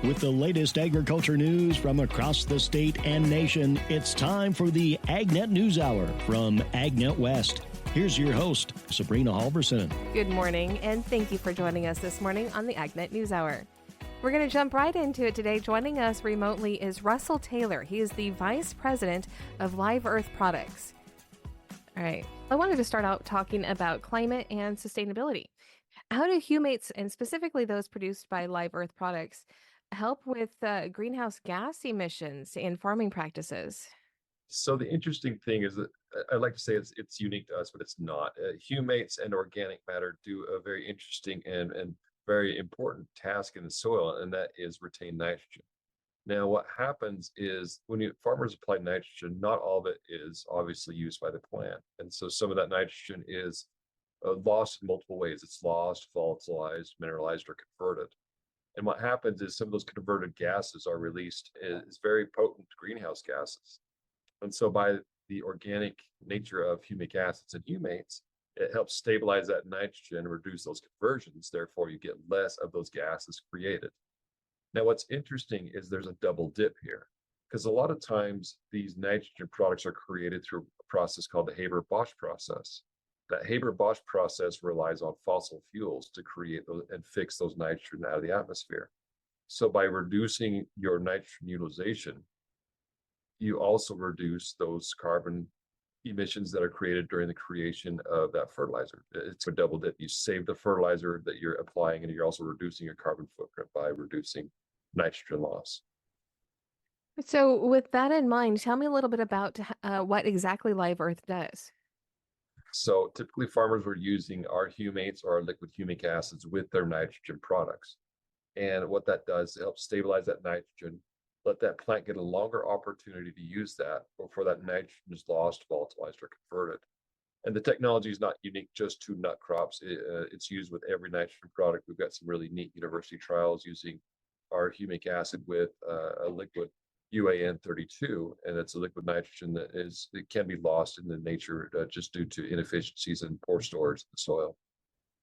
With the latest agriculture news from across the state and nation, it's time for the AgNet News Hour from AgNet West. Here's your host, Sabrina Halverson. Good morning, and thank you for joining us this morning on the AgNet News Hour. We're going to jump right into it today. Joining us remotely is Russell Taylor. He is the Vice President of Live Earth Products. All right. I wanted to start out talking about climate and sustainability. How do humates, and specifically those produced by Live Earth Products, help with greenhouse gas emissions in farming practices? So the interesting thing is that I like to say it's unique to us, but it's not. Humates and organic matter do a very interesting and very important task in the soil, and that is retain nitrogen. Now, what happens is when farmers apply nitrogen, not all of it is obviously used by the plant. And so some of that nitrogen is lost in multiple ways. It's lost, volatilized, mineralized, or converted. And what happens is some of those converted gases are released as very potent greenhouse gases. And so by the organic nature of humic acids and humates, it helps stabilize that nitrogen, reduce those conversions. Therefore, you get less of those gases created. Now, what's interesting is there's a double dip here, because a lot of times these nitrogen products are created through a process called the Haber-Bosch process. That Haber-Bosch process relies on fossil fuels to create those and fix those nitrogen out of the atmosphere. So by reducing your nitrogen utilization, you also reduce those carbon emissions that are created during the creation of that fertilizer. It's a double dip. You save the fertilizer that you're applying, and you're also reducing your carbon footprint by reducing nitrogen loss. So with that in mind, tell me a little bit about what exactly Live Earth does. So typically farmers were using our humates or our liquid humic acids with their nitrogen products. And what that does, it helps stabilize that nitrogen, let that plant get a longer opportunity to use that before that nitrogen is lost, volatilized, or converted. And the technology is not unique just to nut crops. It's used with every nitrogen product. We've got some really neat university trials using our humic acid with a liquid UAN32, and it's a liquid nitrogen it can be lost in the nature just due to inefficiencies and poor storage in the soil.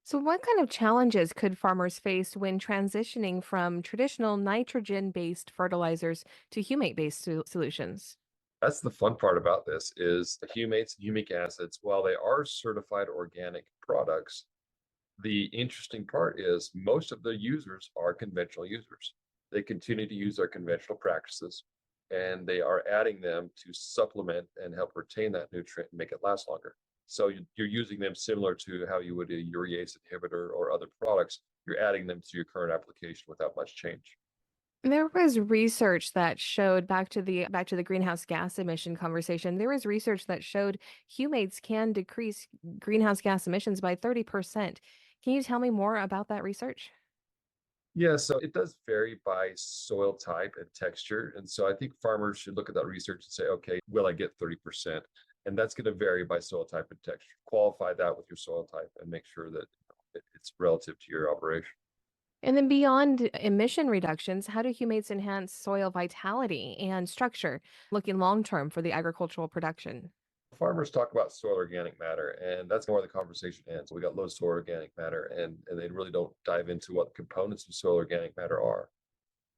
So what kind of challenges could farmers face when transitioning from traditional nitrogen-based fertilizers to humate-based solutions? That's the fun part about this is the humates and humic acids, while they are certified organic products, the interesting part is most of the users are conventional users. They continue to use their conventional practices, and they are adding them to supplement and help retain that nutrient and make it last longer. So you're using them similar to how you would a urease inhibitor or other products. You're adding them to your current application without much change. There was research that showed back to the greenhouse gas emission conversation. There was research that showed humates can decrease greenhouse gas emissions by 30%. Can you tell me more about that research? Yeah, so it does vary by soil type and texture. And so I think farmers should look at that research and say, okay, will I get 30%? And that's going to vary by soil type and texture. Qualify that with your soil type and make sure that it's relative to your operation. And then beyond emission reductions, how do humates enhance soil vitality and structure, looking long term for the agricultural production? Farmers talk about soil organic matter, and that's where the conversation ends. We got low soil organic matter, and they really don't dive into what the components of soil organic matter are.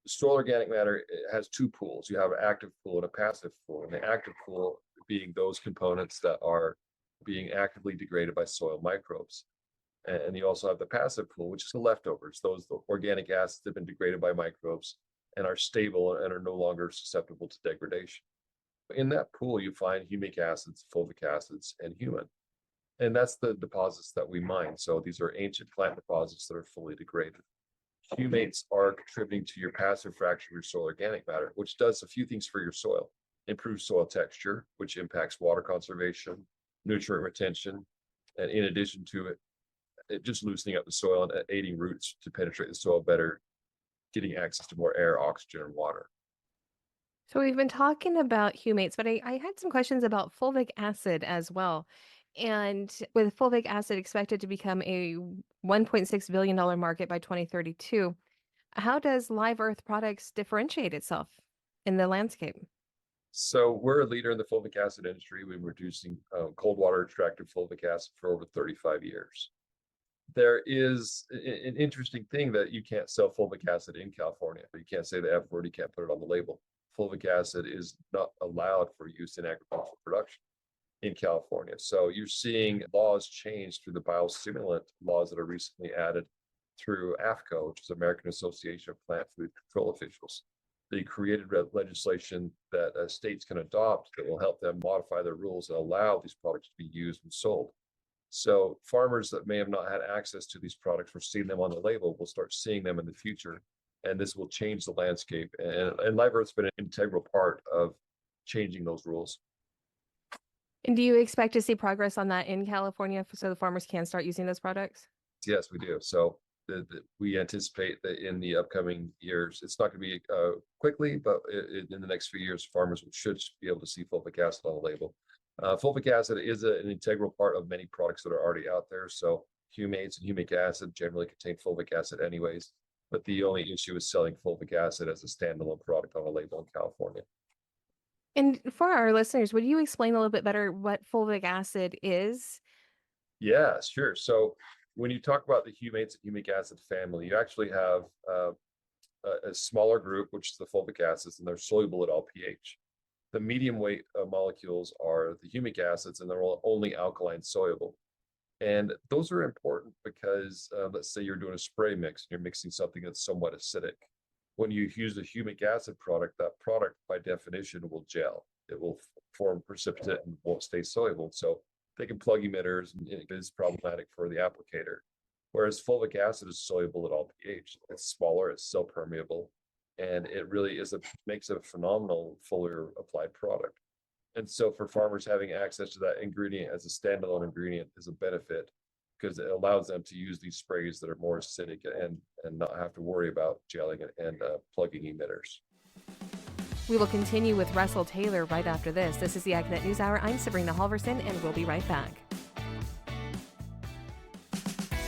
Soil organic matter has two pools. You have an active pool and a passive pool, and the active pool being those components that are being actively degraded by soil microbes. And you also have the passive pool, which is the leftovers. Those the organic acids have been degraded by microbes and are stable and are no longer susceptible to degradation. In that pool, you find humic acids, fulvic acids, and humin. And that's the deposits that we mine. So these are ancient plant deposits that are fully degraded. Humates are contributing to your passive fraction of your soil organic matter, which does a few things for your soil. Improves soil texture, which impacts water conservation, nutrient retention, and in addition to it just loosening up the soil and aiding roots to penetrate the soil better, getting access to more air, oxygen, and water. So we've been talking about humates, but I had some questions about fulvic acid as well. And with fulvic acid expected to become a $1.6 billion market by 2032, how does Live Earth Products differentiate itself in the landscape? So we're a leader in the fulvic acid industry. We've been producing cold water extracted fulvic acid for over 35 years. There is an interesting thing that you can't sell fulvic acid in California. You can't say the F word, you can't put it on the label. Fulvic acid is not allowed for use in agricultural production in California. So you're seeing laws change through the biostimulant laws that are recently added through AFCO, which is American Association of Plant Food Control Officials. They created legislation that states can adopt that will help them modify their rules and allow these products to be used and sold. So farmers that may have not had access to these products or seen them on the label will start seeing them in the future. And this will change the landscape. And Live Earth's been an integral part of changing those rules. And do you expect to see progress on that in California so the farmers can start using those products? Yes, we do. So we anticipate that in the upcoming years, it's not going to be quickly, but in the next few years, farmers should be able to see fulvic acid on the label. Fulvic acid is an integral part of many products that are already out there. So humates and humic acid generally contain fulvic acid anyways, but the only issue is selling fulvic acid as a standalone product on a label in California. And for our listeners, would you explain a little bit better what fulvic acid is? Yeah, sure. So when you talk about the humates and humic acid family, you actually have a smaller group, which is the fulvic acids, and they're soluble at all pH. The medium weight molecules are the humic acids, and they're only alkaline soluble. And those are important because let's say you're doing a spray mix and you're mixing something that's somewhat acidic. When you use a humic acid product, that product by definition will gel. It will form precipitate and won't stay soluble. So they can plug emitters, and it is problematic for the applicator. Whereas fulvic acid is soluble at all pH. It's smaller, it's cell permeable, and it really makes a phenomenal foliar applied product. And so for farmers, having access to that ingredient as a standalone ingredient is a benefit because it allows them to use these sprays that are more acidic and not have to worry about gelling and plugging emitters. We will continue with Russell Taylor right after this. This is the AgNet News Hour. I'm Sabrina Halverson, and we'll be right back.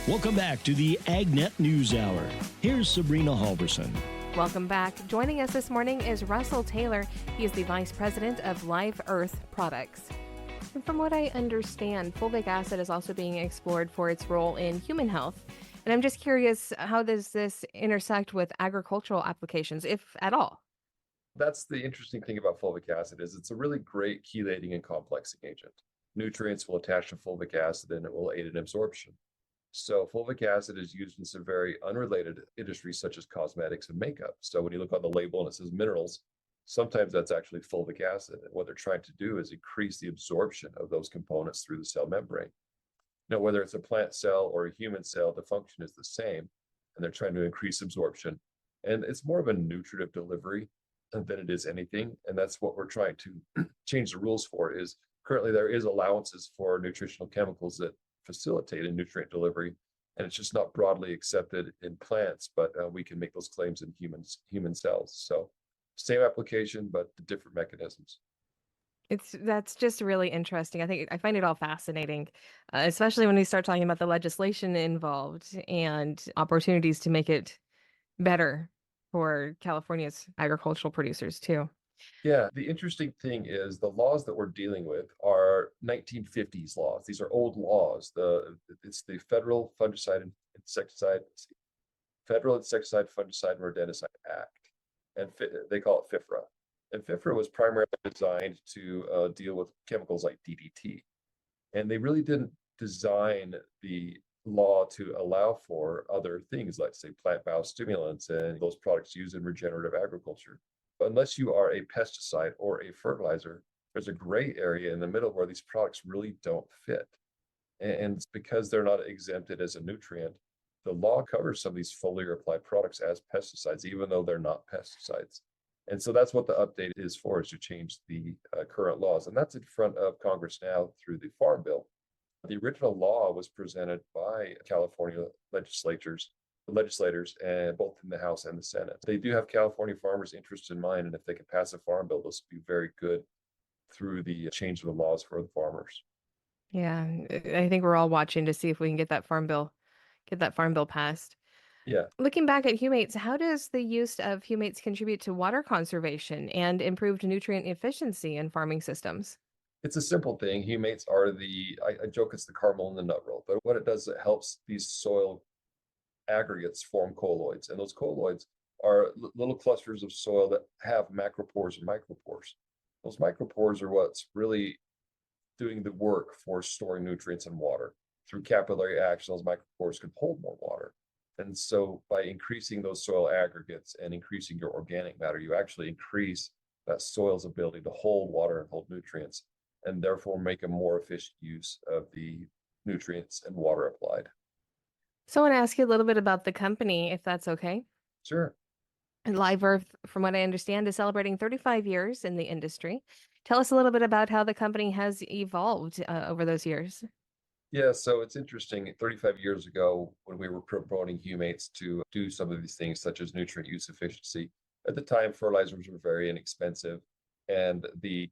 Welcome back to the AgNet News Hour. Here's Sabrina Halverson. Welcome back. Joining us this morning is Russell Taylor. He is the Vice President of Live Earth Products. And from what I understand, fulvic acid is also being explored for its role in human health. And I'm just curious, how does this intersect with agricultural applications, if at all? That's the interesting thing about fulvic acid is it's a really great chelating and complexing agent. Nutrients will attach to fulvic acid and it will aid in absorption. So fulvic acid is used in some very unrelated industries such as cosmetics and makeup. So when you look on the label and it says minerals, sometimes that's actually fulvic acid. And what they're trying to do is increase the absorption of those components through the cell membrane. Now, whether it's a plant cell or a human cell, the function is the same, and they're trying to increase absorption. And it's more of a nutritive delivery than it is anything. And that's what we're trying to change the rules for is currently there is allowances for nutritional chemicals that facilitate a nutrient delivery. And it's just not broadly accepted in plants, but we can make those claims in human cells. So same application, but different mechanisms. That's just really interesting. I find it all fascinating, especially when we start talking about the legislation involved and opportunities to make it better for California's agricultural producers too. Yeah, the interesting thing is the laws that we're dealing with are 1950s laws. These are old laws. It's the Federal Insecticide, Fungicide, and Rodenticide Act, and they call it FIFRA. And FIFRA was primarily designed to deal with chemicals like DDT, and they really didn't design the law to allow for other things, like say plant biostimulants and those products used in regenerative agriculture. But unless you are a pesticide or a fertilizer, there's a gray area in the middle where these products really don't fit. And it's because they're not exempted as a nutrient. The law covers some of these foliar applied products as pesticides, even though they're not pesticides. And so that's what the update is for, is to change the current laws. And that's in front of Congress now through the Farm Bill. The original law was presented by California legislators, and both in the House and the Senate. They do have California farmers' interests in mind, and if they can pass a farm bill, this will be very good through the change of the laws for the farmers. Yeah, I think we're all watching to see if we can get that farm bill passed. Yeah. Looking back at humates, how does the use of humates contribute to water conservation and improved nutrient efficiency in farming systems? It's a simple thing. Humates are I joke it's the caramel in the nut roll, but what it does, it helps these soil aggregates form colloids, and those colloids are little clusters of soil that have macropores and micropores. Those micropores are what's really doing the work for storing nutrients and water. Through capillary action, those micropores can hold more water. And so by increasing those soil aggregates and increasing your organic matter, you actually increase that soil's ability to hold water and hold nutrients, and therefore make a more efficient use of the nutrients and water applied. So I want to ask you a little bit about the company, if that's okay. Sure. And Live Earth, from what I understand, is celebrating 35 years in the industry. Tell us a little bit about how the company has evolved over those years. Yeah, so it's interesting. 35 years ago, when we were promoting humates to do some of these things, such as nutrient use efficiency, at the time, fertilizers were very inexpensive, and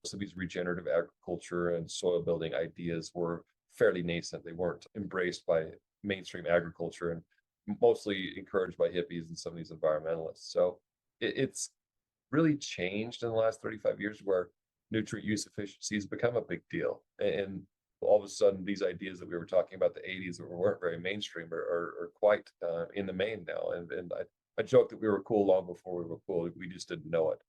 some of these regenerative agriculture and soil building ideas were fairly nascent. They weren't embraced by mainstream agriculture and mostly encouraged by hippies and some of these environmentalists. So it's really changed in the last 35 years, where nutrient use efficiency has become a big deal. And all of a sudden, these ideas that we were talking about the 80s that weren't very mainstream are quite in the main now. And I joke that we were cool long before we were cool. We just didn't know it.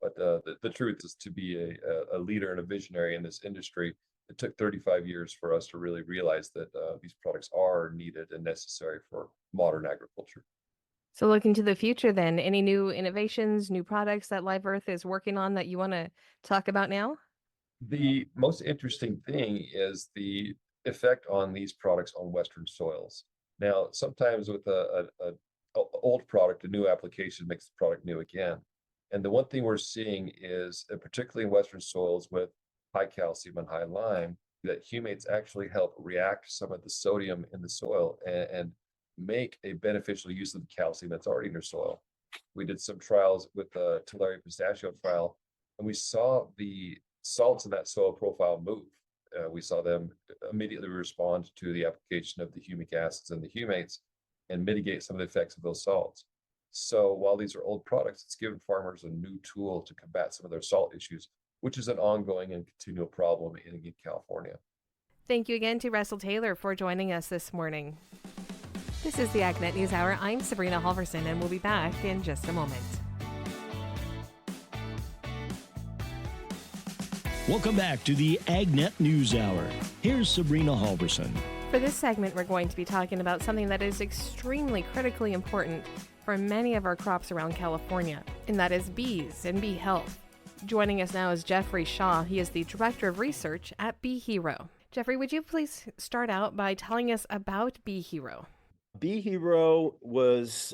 But the truth is, to be a leader and a visionary in this industry, it took 35 years for us to really realize that these products are needed and necessary for modern agriculture. So looking to the future then, any new innovations, new products that Live Earth is working on that you want to talk about now? The most interesting thing is the effect on these products on Western soils. Now, sometimes with a old product, a new application makes the product new again. And the one thing we're seeing is, particularly in Western soils with high calcium and high lime, that humates actually help react some of the sodium in the soil and make a beneficial use of the calcium that's already in your soil. We did some trials with the Tulare pistachio trial, and we saw the salts in that soil profile move. We saw them immediately respond to the application of the humic acids and the humates and mitigate some of the effects of those salts. So while these are old products, it's given farmers a new tool to combat some of their salt issues, which is an ongoing and continual problem in California. Thank you again to Russell Taylor for joining us this morning. This is the AgNet News Hour. I'm Sabrina Halverson, and we'll be back in just a moment. Welcome back to the AgNet News Hour. Here's Sabrina Halverson. For this segment, we're going to be talking about something that is extremely critically important for many of our crops around California, and that is bees and bee health. Joining us now is Jeffrey Shaw. He is the Director of Research at Bee Hero. Jeffrey, would you please start out by telling us about Bee Hero? Bee Hero was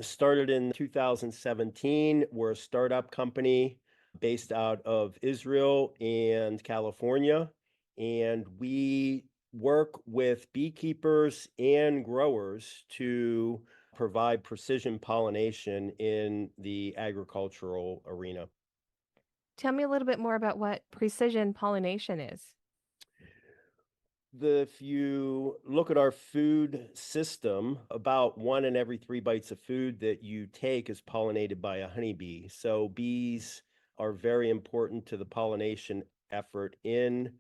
started in 2017. We're a startup company based out of Israel and California, and we work with beekeepers and growers to provide precision pollination in the agricultural arena. Tell me a little bit more about what precision pollination is. If you look at our food system, about 1 in every 3 bites of food that you take is pollinated by a honeybee. So bees are very important to the pollination effort in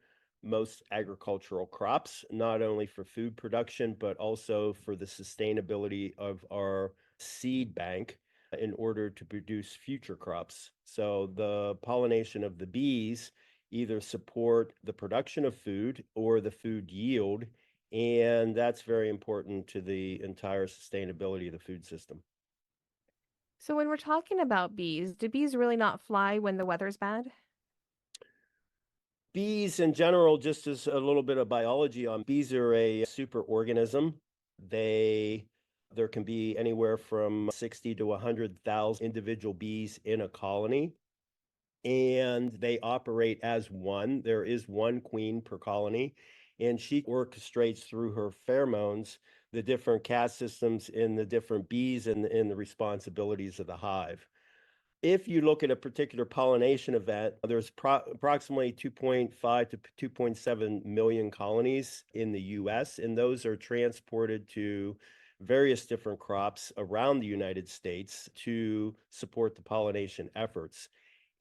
most agricultural crops, not only for food production, but also for the sustainability of our seed bank in order to produce future crops. So the pollination of the bees either support the production of food or the food yield, and that's very important to the entire sustainability of the food system. So when we're talking about bees, do bees really not fly when the weather's bad? Bees in general, just as a little bit of biology on bees, are a superorganism. There can be anywhere from 60 to 100,000 individual bees in a colony, and they operate as one. There is one queen per colony, and she orchestrates through her pheromones the different caste systems in the different bees and the responsibilities of the hive. If you look at a particular pollination event, there's approximately 2.5 to 2.7 million colonies in the US, and those are transported to various different crops around the United States to support the pollination efforts.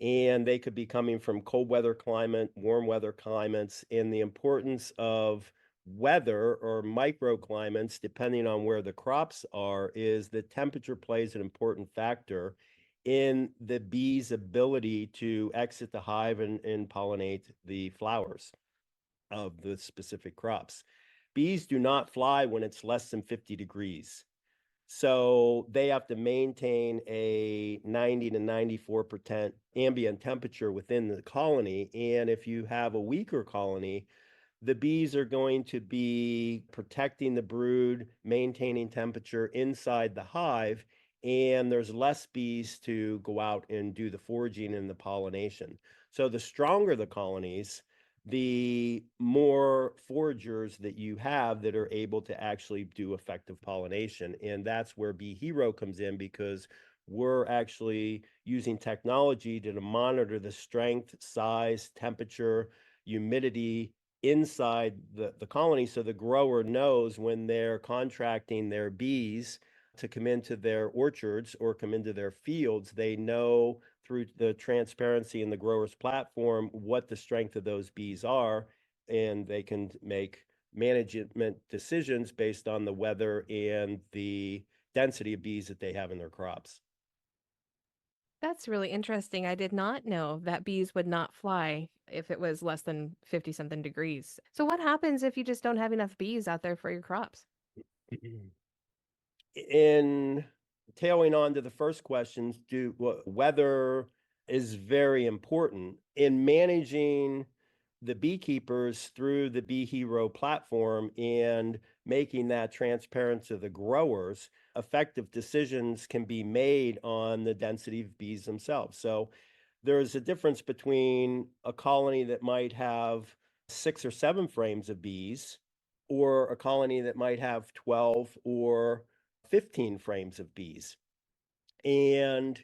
and they could be coming from cold weather climate, warm weather climates, and the importance of weather or microclimates, depending on where the crops are, is the temperature plays an important factor in the bee's ability to exit the hive and pollinate the flowers of the specific crops. Bees do not fly when it's less than 50 degrees. So they have to maintain a 90 to 94% ambient temperature within the colony. And if you have a weaker colony, the bees are going to be protecting the brood, maintaining temperature inside the hive, and there's less bees to go out and do the foraging and the pollination. So the stronger the colonies, the more foragers that you have that are able to actually do effective pollination. And that's where Bee Hero comes in, because we're actually using technology to monitor the strength, size, temperature, humidity inside the colony, so the grower knows when they're contracting their bees to come into their orchards or come into their fields, they know through the transparency in the grower's platform what the strength of those bees are, and they can make management decisions based on the weather and the density of bees that they have in their crops. That's really interesting. I did not know that bees would not fly if it was less than 50 something degrees. So, what happens if you just don't have enough bees out there for your crops? In tailing on to the first questions, weather is very important in managing the beekeepers through the Bee Hero platform and making that transparent to the growers. Effective decisions can be made on the density of bees themselves. So there's a difference between a colony that might have 6 or 7 frames of bees or a colony that might have 12 or 15 frames of bees. And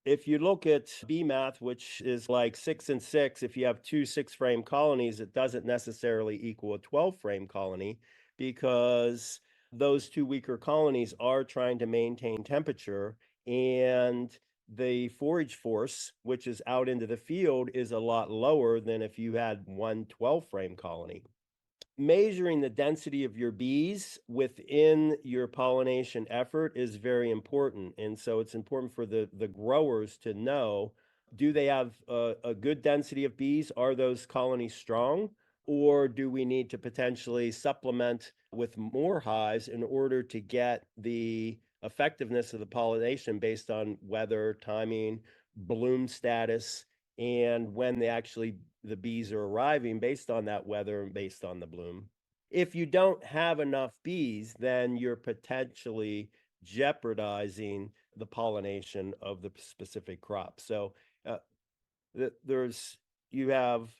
if you look at bee math, which is like 6 and 6, if you have two 6 frame colonies, it doesn't necessarily equal a 12 frame colony, because those two weaker colonies are trying to maintain temperature, and the forage force, which is out into the field, is a lot lower than if you had one 12 frame colony. Measuring the density of your bees within your pollination effort is very important. And so it's important for the growers to know, do they have a good density of bees? Are those colonies strong? Or do we need to potentially supplement with more hives in order to get the effectiveness of the pollination based on weather, timing, bloom status, and when the bees are arriving based on that weather and based on the bloom. If you don't have enough bees, then you're potentially jeopardizing the pollination of the specific crop. So uh, there's you have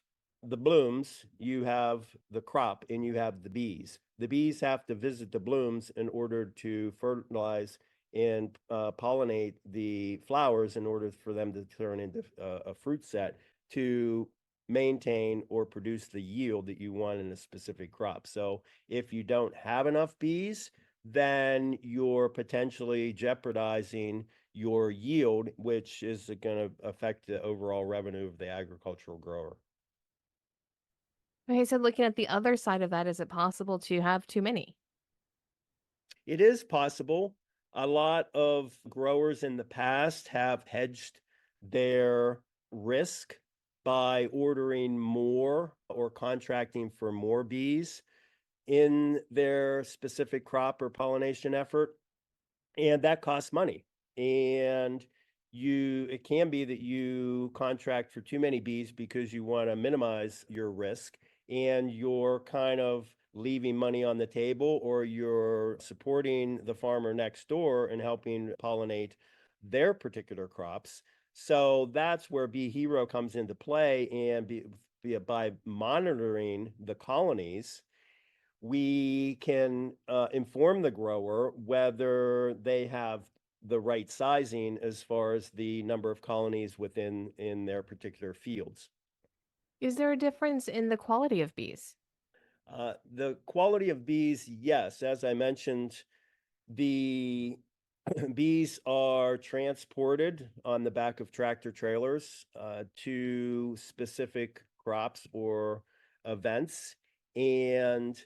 the blooms, you have the crop, and you have the bees. The bees have to visit the blooms in order to fertilize and pollinate the flowers in order for them to turn into a fruit set to maintain or produce the yield that you want in a specific crop. So if you don't have enough bees, then you're potentially jeopardizing your yield, which is going to affect the overall revenue of the agricultural grower. Okay, so looking at the other side of that, is it possible to have too many? It is possible. A lot of growers in the past have hedged their risk by ordering more or contracting for more bees in their specific crop or pollination effort, and that costs money. And it can be that you contract for too many bees because you want to minimize your risk, and you're kind of leaving money on the table, or you're supporting the farmer next door and helping pollinate their particular crops. So that's where Bee Hero comes into play, and by monitoring the colonies, we can inform the grower whether they have the right sizing as far as the number of colonies within in their particular fields. Is there a difference in the quality of bees? The quality of bees, yes, as I mentioned, the Bees are transported on the back of tractor trailers to specific crops or events. And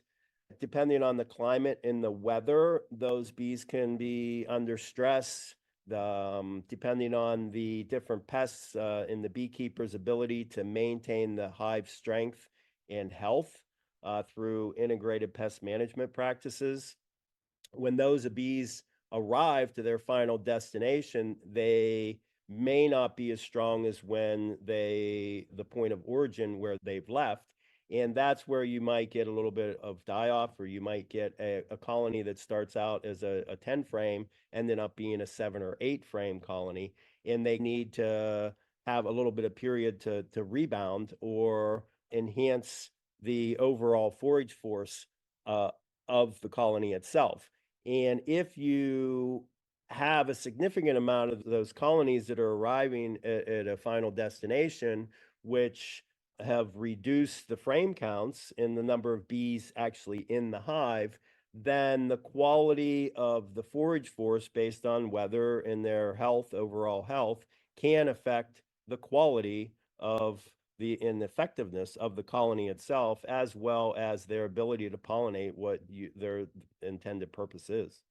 depending on the climate and the weather, those bees can be under stress. Depending on the different pests and the beekeeper's ability to maintain the hive strength and health through integrated pest management practices. When those bees arrive to their final destination, they may not be as strong as when the point of origin where they've left. And that's where you might get a little bit of die off, or you might get a colony that starts out as a 10 frame, ending up being a 7 or 8 frame colony. And they need to have a little bit of period to rebound or enhance the overall forage force uh, of the colony itself. And if you have a significant amount of those colonies that are arriving at a final destination, which have reduced the frame counts and the number of bees actually in the hive, then the quality of the forage force based on weather and their health, overall health, can affect the quality of the effectiveness of the colony itself, as well as their ability to pollinate what their intended purpose is.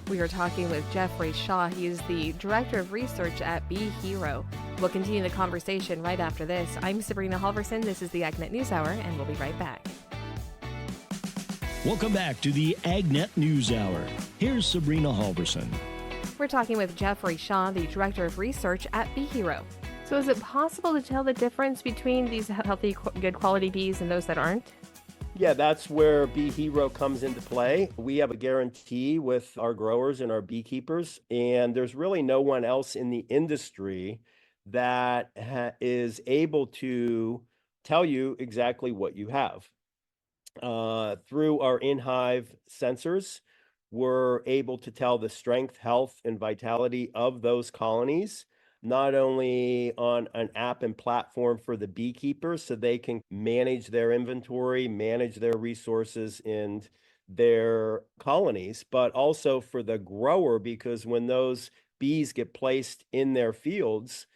We are talking with Jeffrey Shaw. He is the Director of Research at Bee Hero. We'll continue the conversation right after this. I'm Sabrina Halverson. This is the AgNet News Hour, and we'll be right back. Welcome back to the AgNet News Hour. Here's Sabrina Halverson. We're talking with Jeffrey Shaw, the Director of Research at Bee Hero. So is it possible to tell the difference between these healthy, good quality bees and those that aren't? Yeah, that's where Bee Hero comes into play. We have a guarantee with our growers and our beekeepers, and there's really no one else in the industry that is able to tell you exactly what you have. Through our in-hive sensors, we're able to tell the strength, health, and vitality of those colonies, not only on an app and platform for the beekeepers so they can manage their inventory, manage their resources and their colonies, but also for the grower, because when those bees get placed in their fields,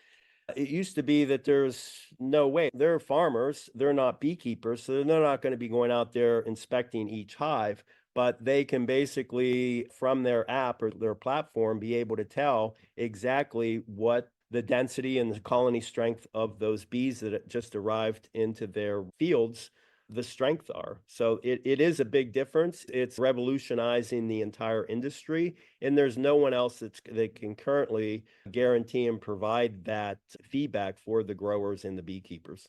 it used to be that there's no way. They're farmers, they're not beekeepers, so they're not going to be going out there inspecting each hive, but they can basically, from their app or their platform, be able to tell exactly what the density and the colony strength of those bees that just arrived into their fields, the strength are. So it is a big difference. It's revolutionizing the entire industry, and there's no one else that can currently guarantee and provide that feedback for the growers and the beekeepers,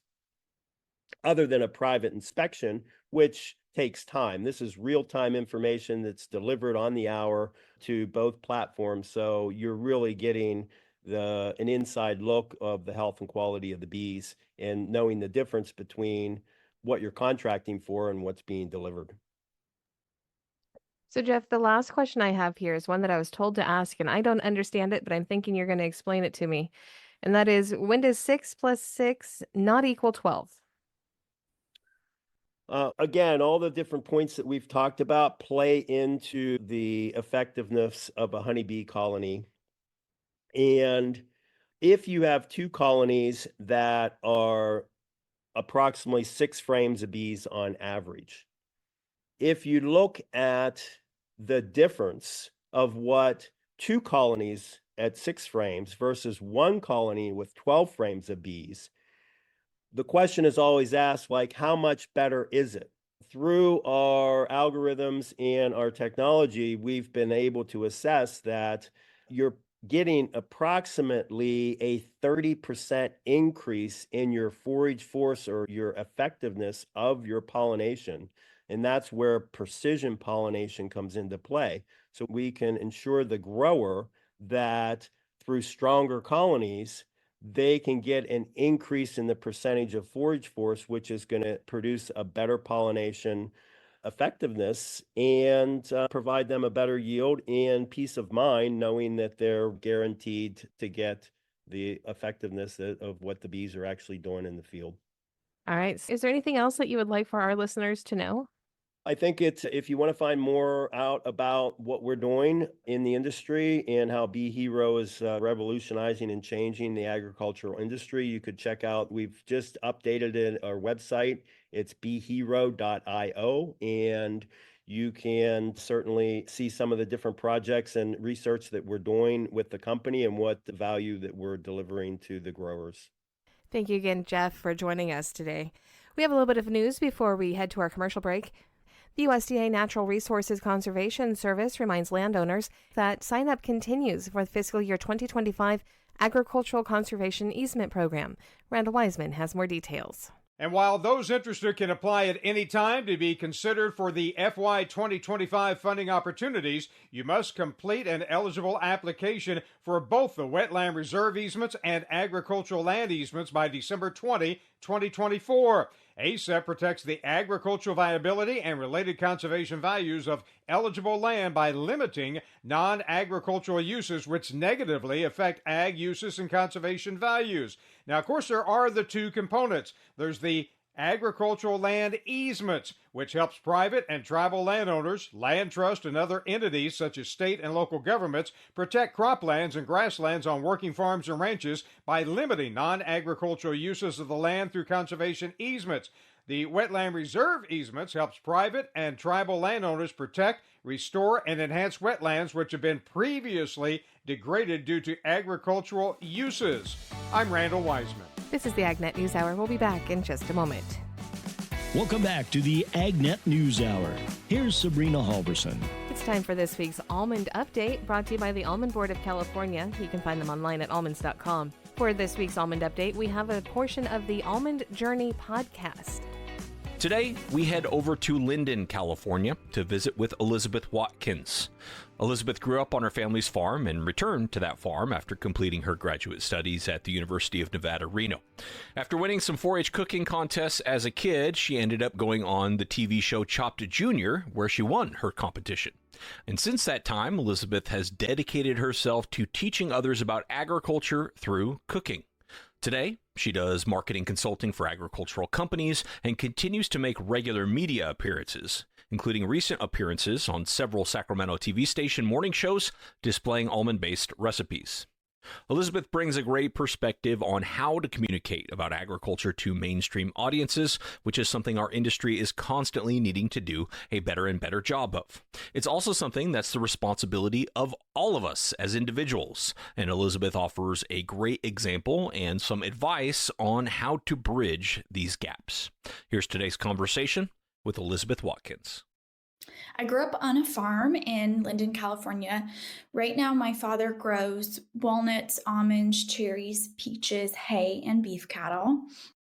other than a private inspection, which takes time. This is real-time information that's delivered on the hour to both platforms. So you're really getting an inside look of the health and quality of the bees and knowing the difference between what you're contracting for and what's being delivered. So, Jeff, the last question I have here is one that I was told to ask, and I don't understand it, but I'm thinking you're going to explain it to me. And that is, when does 6 plus 6 not equal 12? Again, all the different points that we've talked about play into the effectiveness of a honeybee colony. And if you have two colonies that are approximately 6 frames of bees on average, if you look at the difference of what 2 colonies at 6 frames versus 1 colony with 12 frames of bees, the question is always asked, like, how much better is it? Through our algorithms and our technology, we've been able to assess that you're getting approximately a 30% increase in your forage force or your effectiveness of your pollination. And that's where precision pollination comes into play. So we can ensure the grower that through stronger colonies, they can get an increase in the percentage of forage force, which is going to produce a better pollination effectiveness and provide them a better yield and peace of mind, knowing that they're guaranteed to get the effectiveness of what the bees are actually doing in the field. All right. Is there anything else that you would like for our listeners to know? I think it's if you want to find more out about what we're doing in the industry and how Bee Hero is revolutionizing and changing the agricultural industry, you could check out. We've just updated our website. It's beehero.io, and you can certainly see some of the different projects and research that we're doing with the company and what the value that we're delivering to the growers. Thank you again, Jeff, for joining us today. We have a little bit of news before we head to our commercial break. The USDA Natural Resources Conservation Service reminds landowners that sign-up continues for the fiscal year 2025 Agricultural Conservation Easement Program. Randall Wiseman has more details. And while those interested can apply at any time to be considered for the FY 2025 funding opportunities, you must complete an eligible application for both the wetland reserve easements and agricultural land easements by December 20, 2024. ASEP protects the agricultural viability and related conservation values of eligible land by limiting non-agricultural uses which negatively affect ag uses and conservation values. Now, of course, there are the two components. There's the agricultural land easements, which helps private and tribal landowners, land trust, and other entities such as state and local governments protect croplands and grasslands on working farms and ranches by limiting non-agricultural uses of the land through conservation easements. The wetland reserve easements helps private and tribal landowners protect, restore, and enhance wetlands which have been previously degraded due to agricultural uses. I'm Randall Wiseman. This is the AgNet News Hour. We'll be back in just a moment. Welcome back to the AgNet News Hour. Here's Sabrina Halverson. It's time for this week's Almond Update, brought to you by the Almond Board of California. You can find them online at almonds.com. For this week's Almond Update, we have a portion of the Almond Journey podcast. Today, we head over to Linden, California to visit with Elizabeth Watkins. Elizabeth grew up on her family's farm and returned to that farm after completing her graduate studies at the University of Nevada, Reno. After winning some 4-H cooking contests as a kid, she ended up going on the TV show Chopped Junior, where she won her competition. And since that time, Elizabeth has dedicated herself to teaching others about agriculture through cooking. Today, she does marketing consulting for agricultural companies and continues to make regular media appearances, including recent appearances on several Sacramento TV station morning shows displaying almond-based recipes. Elizabeth brings a great perspective on how to communicate about agriculture to mainstream audiences, which is something our industry is constantly needing to do a better and better job of. It's also something that's the responsibility of all of us as individuals, and Elizabeth offers a great example and some advice on how to bridge these gaps. Here's today's conversation with Elizabeth Watkins. I grew up on a farm in Linden, California. Right now, my father grows walnuts, almonds, cherries, peaches, hay, and beef cattle.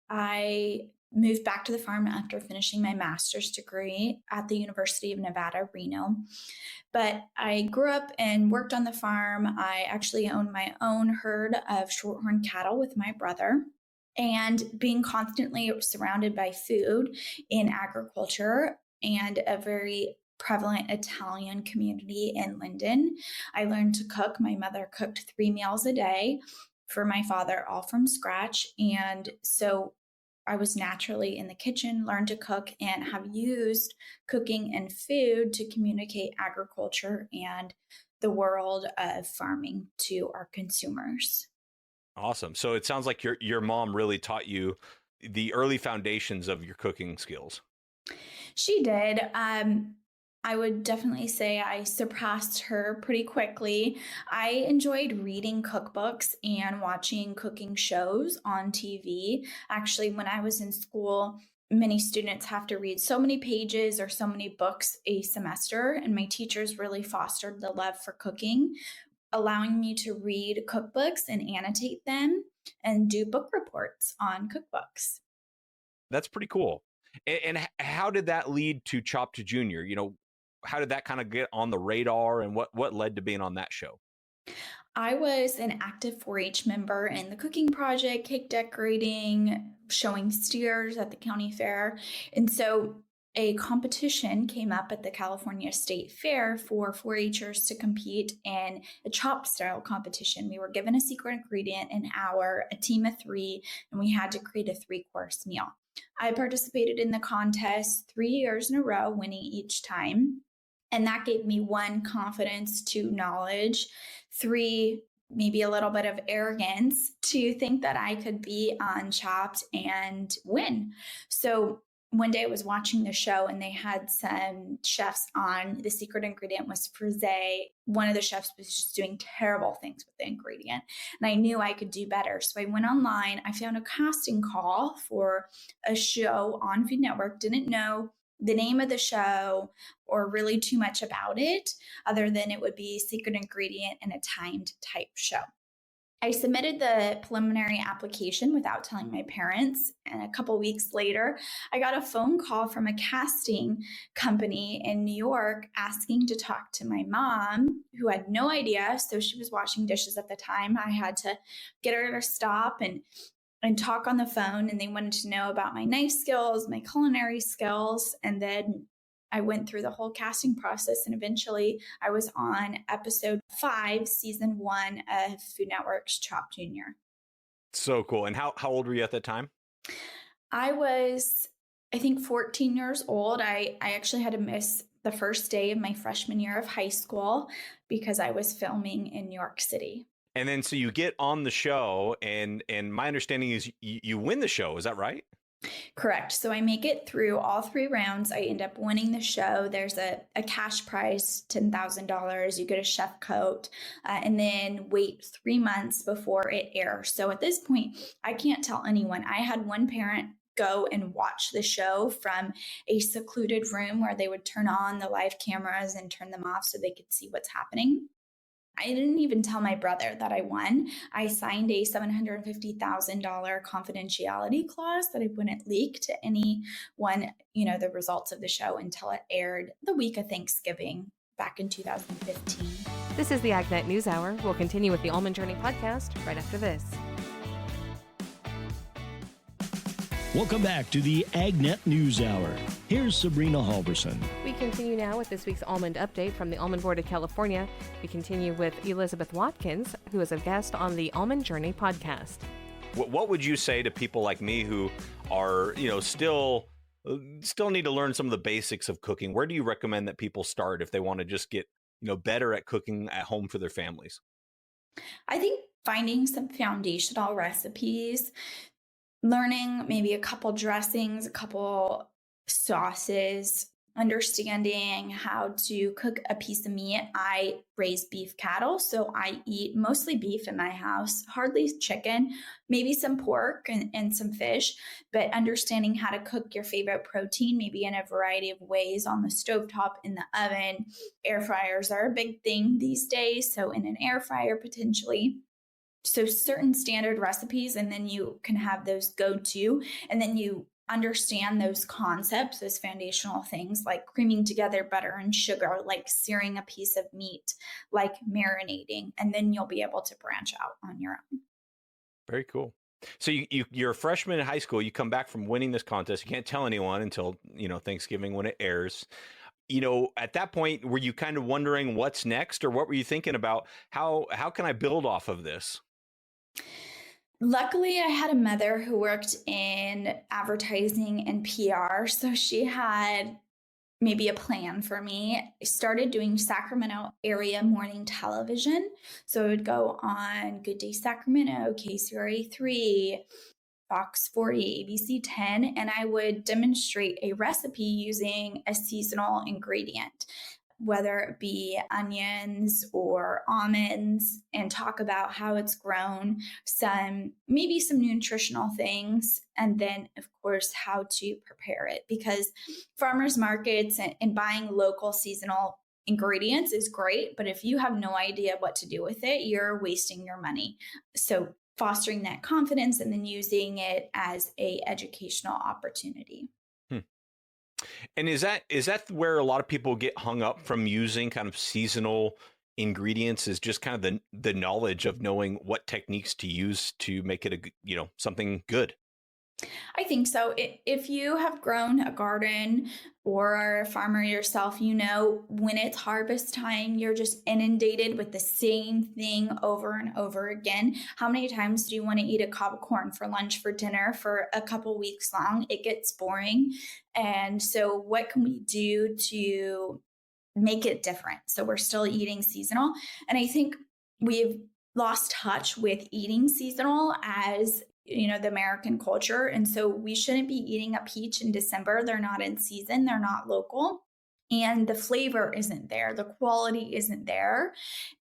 I moved back to the farm after finishing my master's degree at the University of Nevada, Reno. But I grew up and worked on the farm. I actually owned my own herd of shorthorn cattle with my brother. And being constantly surrounded by food in agriculture and a very prevalent Italian community in Linden, I learned to cook. My mother cooked 3 meals a day for my father, all from scratch. And so I was naturally in the kitchen, learned to cook, and have used cooking and food to communicate agriculture and the world of farming to our consumers. Awesome. So it sounds like your mom really taught you the early foundations of your cooking skills. She did. I would definitely say I surpassed her pretty quickly. I enjoyed reading cookbooks and watching cooking shows on TV. Actually, when I was in school, many students have to read so many pages or so many books a semester, and my teachers really fostered the love for cooking, allowing me to read cookbooks and annotate them and do book reports on cookbooks. That's pretty cool. And how did that lead to Chopped Junior? You know, how did that kind of get on the radar, and what led to being on that show? I was an active 4-H member in the cooking project, cake decorating, showing steers at the county fair. And so a competition came up at the California State Fair for 4-Hers to compete in a chop style competition. We were given a secret ingredient, an hour, a team of 3, and we had to create a 3-course meal. I participated in the contest 3 years in a row, winning each time. And that gave me one, confidence, two, knowledge, three, maybe a little bit of arrogance to think that I could be on Chopped and win. So one day I was watching the show and they had some chefs on. The secret ingredient was frisee. One of the chefs was just doing terrible things with the ingredient. And I knew I could do better. So I went online. I found a casting call for a show on Food Network. Didn't know the name of the show or really too much about it, other than it would be secret ingredient and a timed type show. I submitted the preliminary application without telling my parents. And a couple weeks later, I got a phone call from a casting company in New York asking to talk to my mom, who had no idea. So she was washing dishes at the time. I had to get her to stop and talk on the phone. And they wanted to know about my knife skills, my culinary skills. And then I went through the whole casting process, and eventually I was on episode 5, season 1 of Food Network's Chopped Junior. So cool. And how old were you at that time? I was, I think, 14 years old. I actually had to miss the first day of my freshman year of high school because I was filming in New York City. And then so you get on the show, and my understanding is you win the show. Is that right? Correct. So I make it through all 3 rounds. I end up winning the show. There's a cash prize, $10,000. You get a chef coat, and then wait 3 months before it airs. So at this point, I can't tell anyone. I had one parent go and watch the show from a secluded room where they would turn on the live cameras and turn them off so they could see what's happening. I didn't even tell my brother that I won. I signed a $750,000 confidentiality clause that I wouldn't leak to anyone, the results of the show until it aired the week of Thanksgiving back in 2015. This is the AgNet News Hour. We'll continue with the Almond Journey podcast right after this. Welcome back to the AgNet News Hour. Here's Sabrina Halverson. We continue now with this week's almond update from the Almond Board of California. We continue with Elizabeth Watkins, who is a guest on the Almond Journey podcast. What would you say to people like me who are, still need to learn some of the basics of cooking? Where do you recommend that people start if they want to just get, better at cooking at home for their families? I think finding some foundational recipes, learning maybe a couple dressings, a couple sauces, understanding how to cook a piece of meat. I raise beef cattle, so I eat mostly beef in my house, hardly chicken, maybe some pork and some fish, but understanding how to cook your favorite protein, maybe in a variety of ways on the stovetop, in the oven. Air fryers are a big thing these days, so in an air fryer potentially. So certain standard recipes, and then you can have those go-to, and then you understand those concepts, those foundational things like creaming together butter and sugar, like searing a piece of meat, like marinating, and then you'll be able to branch out on your own. Very cool. So you're a freshman in high school. You come back from winning this contest. You can't tell anyone until, Thanksgiving when it airs. At that point, were you kind of wondering what's next, or what were you thinking about? How can I build off of this? Luckily, I had a mother who worked in advertising and PR, so she had maybe a plan for me. I started doing Sacramento area morning television, so I would go on Good Day Sacramento, KCRA 3, Fox 40, ABC 10, and I would demonstrate a recipe using a seasonal ingredient, whether it be onions or almonds, and talk about how it's grown, maybe some nutritional things, and then, of course, how to prepare it. Because farmers markets and buying local seasonal ingredients is great, but if you have no idea what to do with it, you're wasting your money. So fostering that confidence and then using it as an educational opportunity. And is that where a lot of people get hung up from using kind of seasonal ingredients, is just kind of the knowledge of knowing what techniques to use to make it something good? I think so. If you have grown a garden or are a farmer yourself, you know when it's harvest time, you're just inundated with the same thing over and over again. How many times do you want to eat a cob of corn for lunch, for dinner, for a couple weeks long? It gets boring. And so what can we do to make it different? So we're still eating seasonal. And I think we've lost touch with eating seasonal as the American culture. And so we shouldn't be eating a peach in December. They're not in season, they're not local. And the flavor isn't there, the quality isn't there.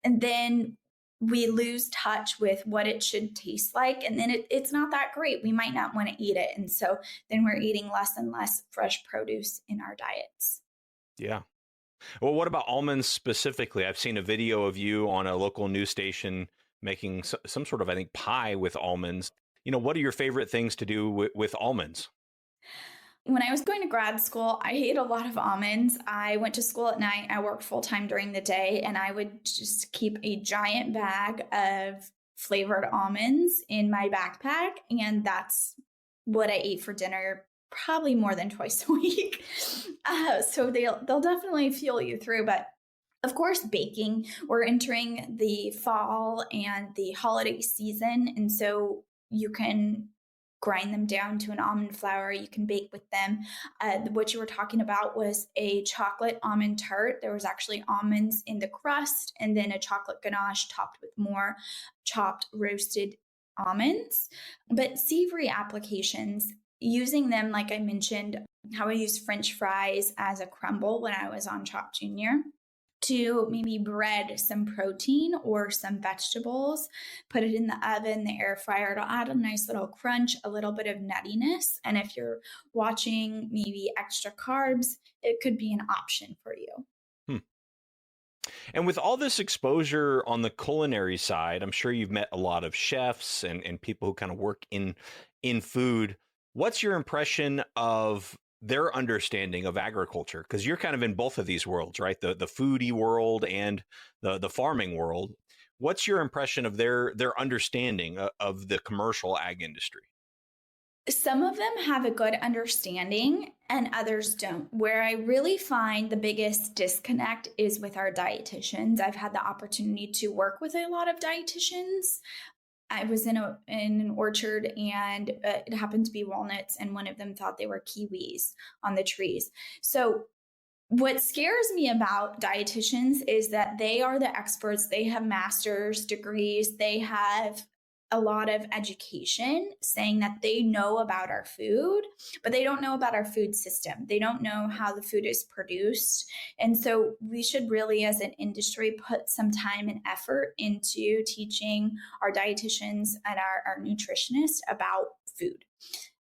And then we lose touch with what it should taste like. And then it's not that great. We might not want to eat it. And so then we're eating less and less fresh produce in our diets. Yeah. Well, what about almonds specifically? I've seen a video of you on a local news station making some sort of, I think, pie with almonds. What are your favorite things to do with almonds? When I was going to grad school, I ate a lot of almonds. I went to school at night. I worked full time during the day, and I would just keep a giant bag of flavored almonds in my backpack. And that's what I ate for dinner, probably more than twice a week. So they'll definitely fuel you through. But of course, baking, we're entering the fall and the holiday season. And so you can grind them down to an almond flour. You can bake with them. What you were talking about was a chocolate almond tart. There was actually almonds in the crust and then a chocolate ganache topped with more chopped roasted almonds. But savory applications, using them, like I mentioned, how I used French fries as a crumble when I was on Chopped Junior, to maybe bread some protein or some vegetables, put it in the oven, the air fryer. It'll add a nice little crunch, a little bit of nuttiness. And if you're watching maybe extra carbs, it could be an option for you. And with all this exposure on the culinary side, I'm sure you've met a lot of chefs and people who kind of work in food. What's your impression of their understanding of agriculture? Because you're kind of in both of these worlds, right? The foodie world and the farming world. What's your impression of their understanding of the commercial ag industry? Some of them have a good understanding and others don't. Where I really find the biggest disconnect is with our dietitians. I've had the opportunity to work with a lot of dietitians. I was in an orchard and it happened to be walnuts, and one of them thought they were kiwis on the trees. So what scares me about dietitians is that they are the experts. They have master's degrees. They have a lot of education saying that they know about our food, but they don't know about our food system. They don't know how the food is produced. And so we should really, as an industry, put some time and effort into teaching our dietitians and our nutritionists about food.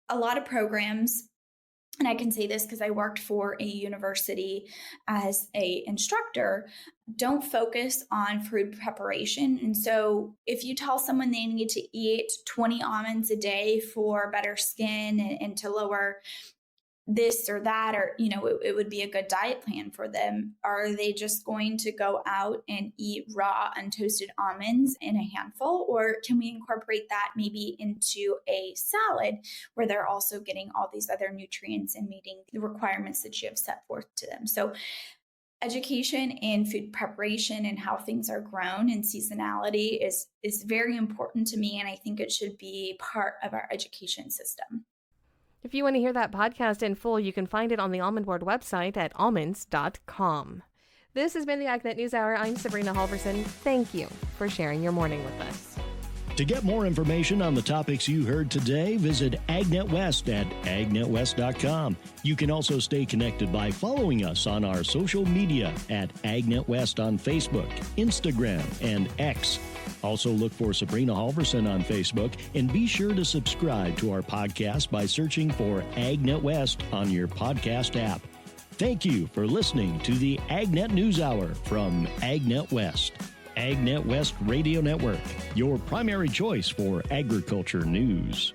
A lot of programs, and I can say this because I worked for a university as an instructor, don't focus on food preparation. And so if you tell someone they need to eat 20 almonds a day for better skin and to lower this or that, or, it would be a good diet plan for them, are they just going to go out and eat raw untoasted almonds in a handful? Or can we incorporate that maybe into a salad where they're also getting all these other nutrients and meeting the requirements that you have set forth to them? So education in food preparation and how things are grown and seasonality is very important to me. And I think it should be part of our education system. If you want to hear that podcast in full, you can find it on the Almond Board website at almonds.com. This has been the AgNet News Hour. I'm Sabrina Halverson. Thank you for sharing your morning with us. To get more information on the topics you heard today, visit AgNet West at agnetwest.com. You can also stay connected by following us on our social media at AgNet West on Facebook, Instagram, and X. Also look for Sabrina Halverson on Facebook, and be sure to subscribe to our podcast by searching for AgNet West on your podcast app. Thank you for listening to the AgNet News Hour from AgNet West. AgNet West Radio Network, your primary choice for agriculture news.